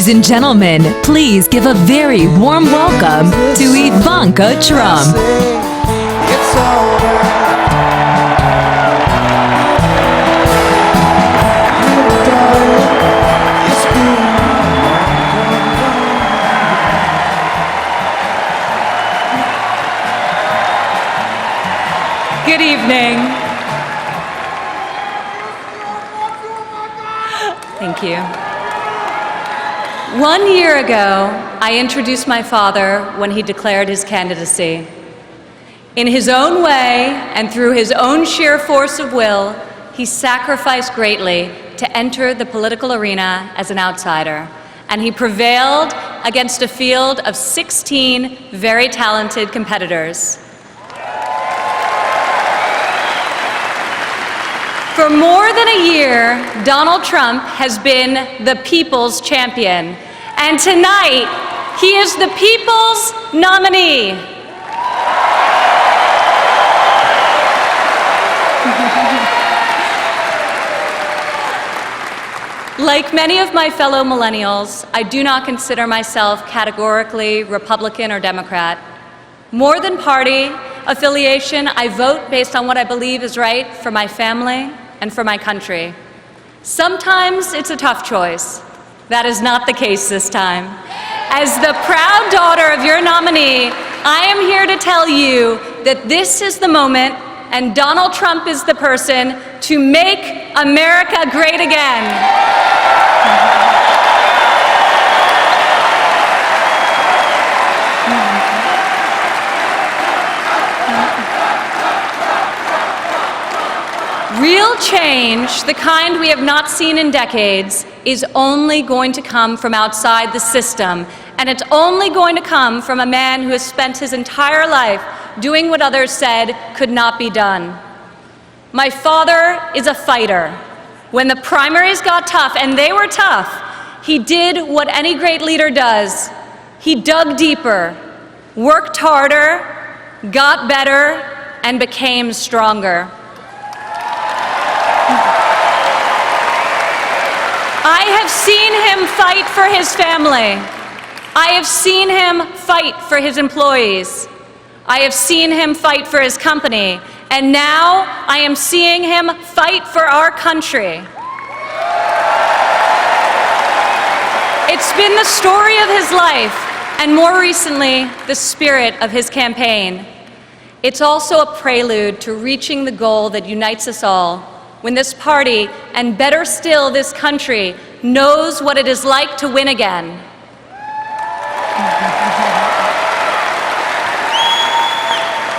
Ladies and gentlemen, please give a very warm welcome to Ivanka Trump. Good evening. Thank you. 1 year ago, I introduced my father when he declared his candidacy. In his own way and through his own sheer force of will, he sacrificed greatly to enter the political arena as an outsider, and he prevailed against a field of 16 very talented competitors. For more than a year, Donald Trump has been the people's champion, and tonight, he is the people's nominee. Like many of my fellow millennials, I do not consider myself categorically Republican or Democrat. More than party affiliation, I vote based on what I believe is right for my family and for my country. Sometimes it's a tough choice. That is not the case this time. As the proud daughter of your nominee, I am here to tell you that this is the moment and Donald Trump is the person to make America great again. Real change, the kind we have not seen in decades, is only going to come from outside the system, and it's only going to come from a man who has spent his entire life doing what others said could not be done. My father is a fighter. When the primaries got tough, and they were tough, he did what any great leader does. He dug deeper, worked harder, got better, and became stronger. I have seen him fight for his family. I have seen him fight for his employees. I have seen him fight for his company. And now I am seeing him fight for our country. It's been the story of his life, and more recently, the spirit of his campaign. It's also a prelude to reaching the goal that unites us all, when this party, and better still this country, knows what it is like to win again.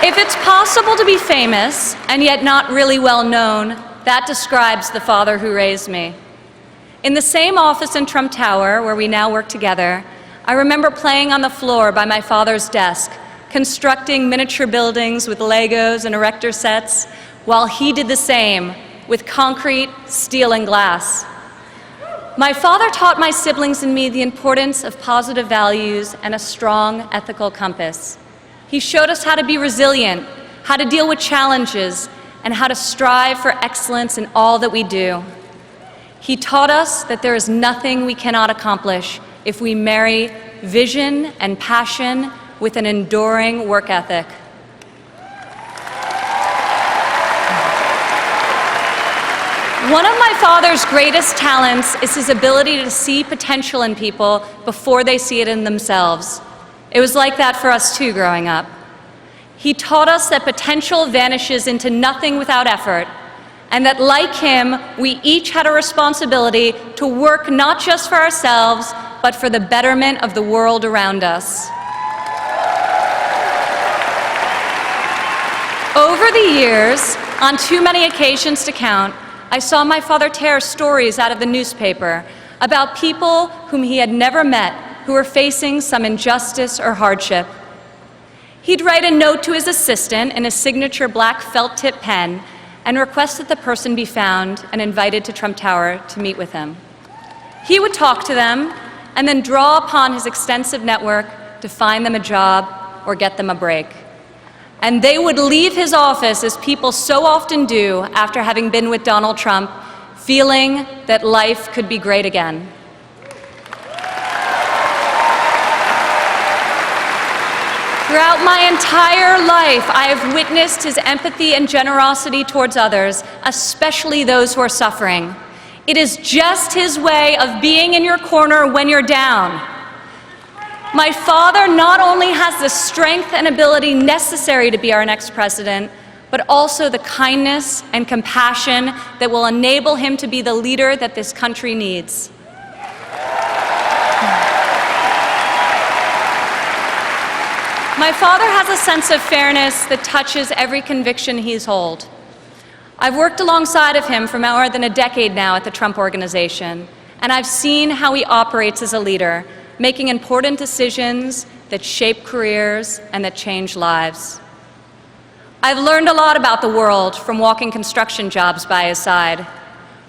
If it's possible to be famous and yet not really well known, that describes the father who raised me. In the same office in Trump Tower, where we now work together, I remember playing on the floor by my father's desk, constructing miniature buildings with Legos and erector sets, while he did the same with concrete, steel, and glass. My father taught my siblings and me the importance of positive values and a strong ethical compass. He showed us how to be resilient, how to deal with challenges, and how to strive for excellence in all that we do. He taught us that there is nothing we cannot accomplish if we marry vision and passion with an enduring work ethic. One of my father's greatest talents is his ability to see potential in people before they see it in themselves. It was like that for us too growing up. He taught us that potential vanishes into nothing without effort, and that like him, we each had a responsibility to work not just for ourselves, but for the betterment of the world around us. Over the years, on too many occasions to count, I saw my father tear stories out of the newspaper about people whom he had never met who were facing some injustice or hardship. He'd write a note to his assistant in a signature black felt-tip pen and request that the person be found and invited to Trump Tower to meet with him. He would talk to them and then draw upon his extensive network to find them a job or get them a break. And they would leave his office, as people so often do after having been with Donald Trump, feeling that life could be great again. Throughout my entire life, I have witnessed his empathy and generosity towards others, especially those who are suffering. It is just his way of being in your corner when you're down. My father not only has the strength and ability necessary to be our next president, but also the kindness and compassion that will enable him to be the leader that this country needs. My father has a sense of fairness that touches every conviction he's held. I've worked alongside of him for more than a decade now at the Trump Organization, and I've seen how he operates as a leader, making important decisions that shape careers and that change lives. I've learned a lot about the world from walking construction jobs by his side.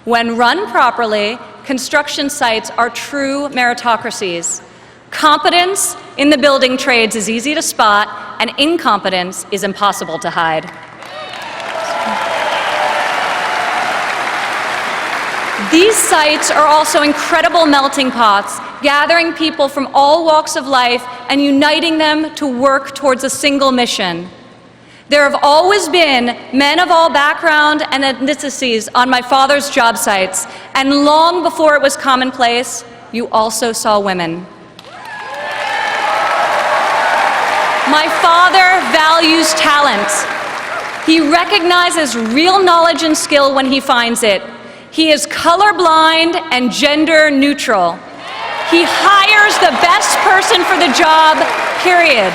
When run properly, construction sites are true meritocracies. Competence in the building trades is easy to spot, and incompetence is impossible to hide. These sites are also incredible melting pots, gathering people from all walks of life and uniting them to work towards a single mission. There have always been men of all background and ethnicities on my father's job sites, and long before it was commonplace, you also saw women. My father values talent. He recognizes real knowledge and skill when he finds it. He is colorblind and gender neutral. He hires the best person for the job, period.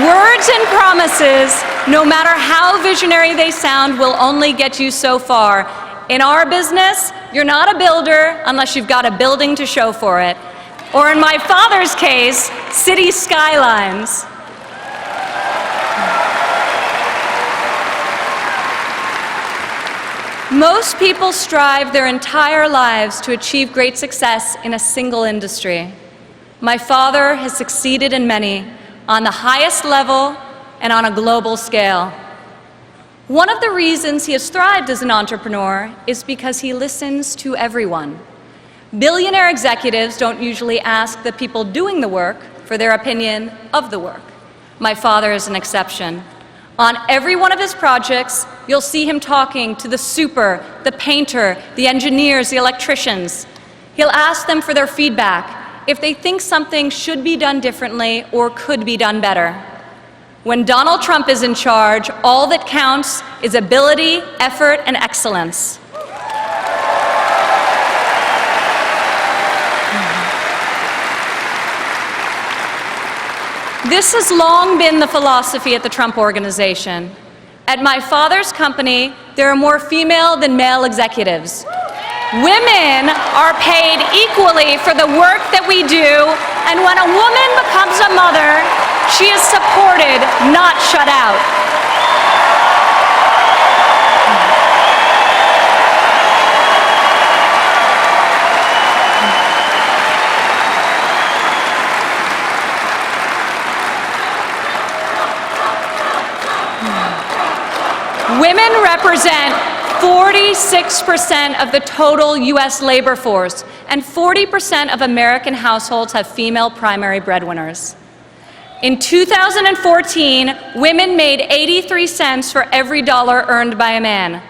Words and promises, no matter how visionary they sound, will only get you so far. In our business, you're not a builder unless you've got a building to show for it. Or in my father's case, city skylines. Most people strive their entire lives to achieve great success in a single industry. My father has succeeded in many, on the highest level and on a global scale. One of the reasons he has thrived as an entrepreneur is because he listens to everyone. Billionaire executives don't usually ask the people doing the work for their opinion of the work. My father is an exception. On every one of his projects, you'll see him talking to the super, the painter, the engineers, the electricians. He'll ask them for their feedback, if they think something should be done differently or could be done better. When Donald Trump is in charge, all that counts is ability, effort, and excellence. This has long been the philosophy at the Trump Organization. At my father's company, there are more female than male executives. Women are paid equally for the work that we do, and when a woman becomes a mother, she is supported, not shut out. Women represent 46% of the total U.S. labor force, and 40% of American households have female primary breadwinners. In 2014, women made 83 cents for every dollar earned by a man.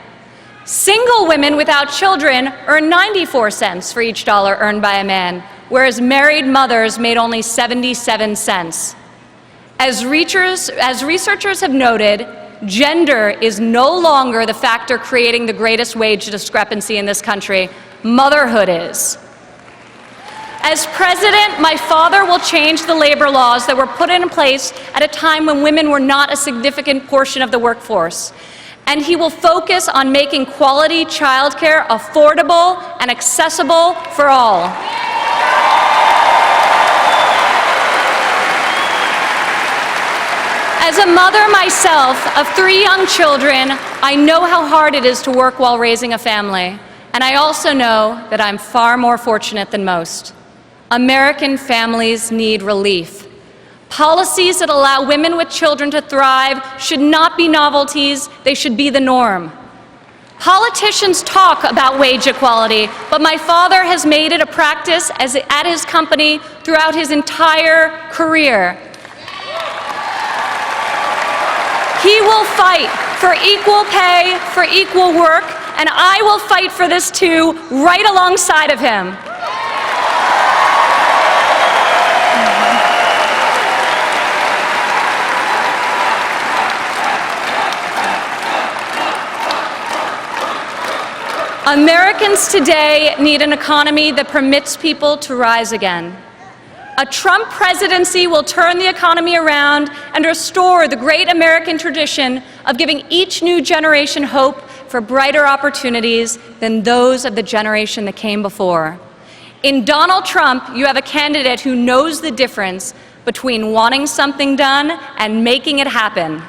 Single women without children earn 94 cents for each dollar earned by a man, whereas married mothers made only 77 cents. As researchers have noted, gender is no longer the factor creating the greatest wage discrepancy in this country. Motherhood is. As president, my father will change the labor laws that were put in place at a time when women were not a significant portion of the workforce. And he will focus on making quality childcare affordable and accessible for all. As a mother myself of 3 young children, I know how hard it is to work while raising a family. And I also know that I'm far more fortunate than most. American families need relief. Policies that allow women with children to thrive should not be novelties, they should be the norm. Politicians talk about wage equality, but my father has made it a practice at his company throughout his entire career. He will fight for equal pay, for equal work, and I will fight for this too, right alongside of him. Americans today need an economy that permits people to rise again. A Trump presidency will turn the economy around and restore the great American tradition of giving each new generation hope for brighter opportunities than those of the generation that came before. In Donald Trump, you have a candidate who knows the difference between wanting something done and making it happen.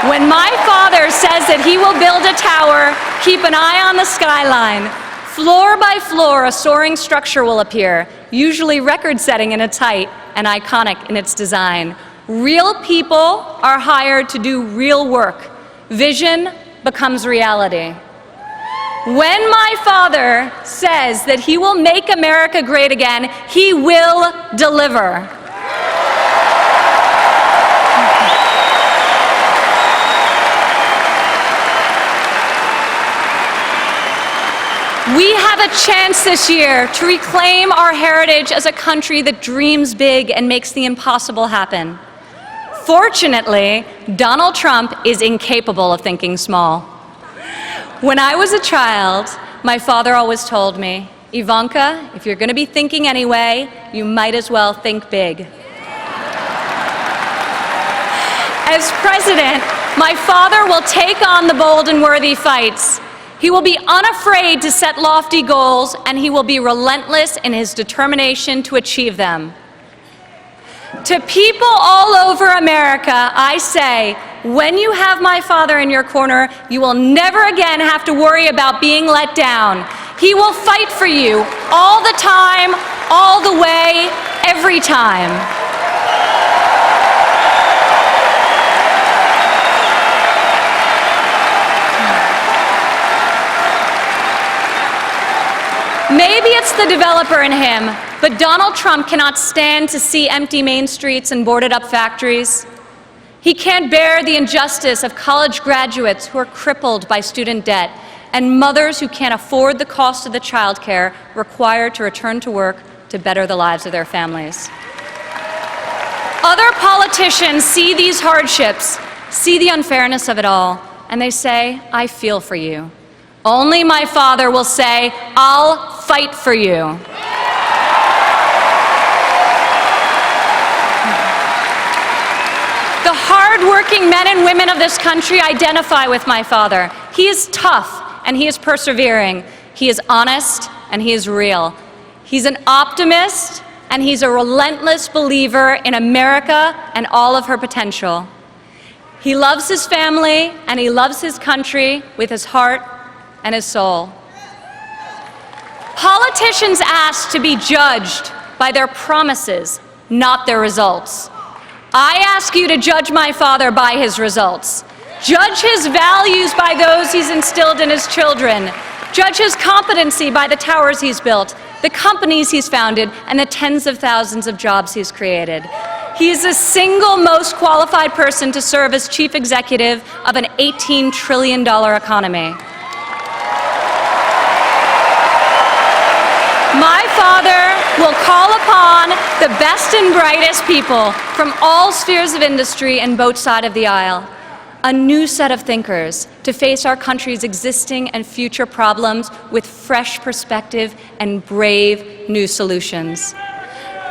When my father says that he will build a tower, keep an eye on the skyline. Floor by floor, a soaring structure will appear, usually record-setting in its height and iconic in its design. Real people are hired to do real work. Vision becomes reality. When my father says that he will make America great again, he will deliver. We have a chance this year to reclaim our heritage as a country that dreams big and makes the impossible happen. Fortunately, Donald Trump is incapable of thinking small. When I was a child, my father always told me, Ivanka, if you're going to be thinking anyway, you might as well think big. As president, my father will take on the bold and worthy fights. He will be unafraid to set lofty goals, and he will be relentless in his determination to achieve them. To people all over America, I say, when you have my father in your corner, you will never again have to worry about being let down. He will fight for you all the time, all the way, every time. Maybe it's the developer in him, but Donald Trump cannot stand to see empty main streets and boarded-up factories. He can't bear the injustice of college graduates who are crippled by student debt and mothers who can't afford the cost of the childcare required to return to work to better the lives of their families. Other politicians see these hardships, see the unfairness of it all, and they say, I feel for you. Only my father will say, I'll fight for you. The hard-working men and women of this country identify with my father. He is tough and he is persevering. He is honest and he is real. He's an optimist and he's a relentless believer in America and all of her potential. He loves his family and he loves his country with his heart and his soul. Politicians ask to be judged by their promises, not their results. I ask you to judge my father by his results. Judge his values by those he's instilled in his children. Judge his competency by the towers he's built, the companies he's founded, and the tens of thousands of jobs he's created. He is the single most qualified person to serve as chief executive of an $18 trillion economy. My father will call upon the best and brightest people from all spheres of industry and both sides of the aisle, a new set of thinkers to face our country's existing and future problems with fresh perspective and brave new solutions.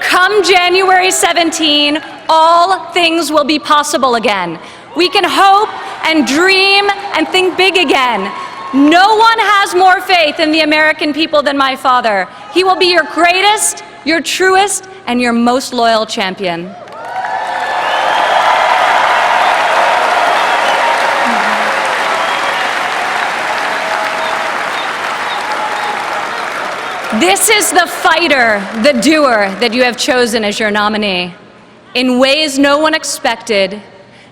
Come January 17, all things will be possible again. We can hope and dream and think big again. No one has more faith in the American people than my father. He will be your greatest, your truest, and your most loyal champion. This is the fighter, the doer that you have chosen as your nominee. In ways no one expected,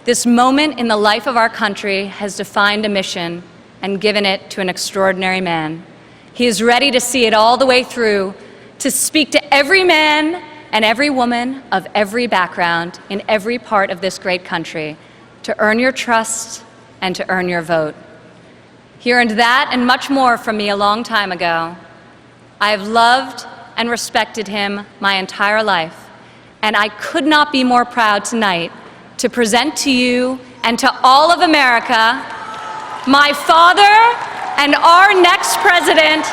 this moment in the life of our country has defined a mission, and given it to an extraordinary man. He is ready to see it all the way through, to speak to every man and every woman of every background in every part of this great country, to earn your trust and to earn your vote. He earned that and much more from me a long time ago. I have loved and respected him my entire life, and I could not be more proud tonight to present to you and to all of America my father and our next president,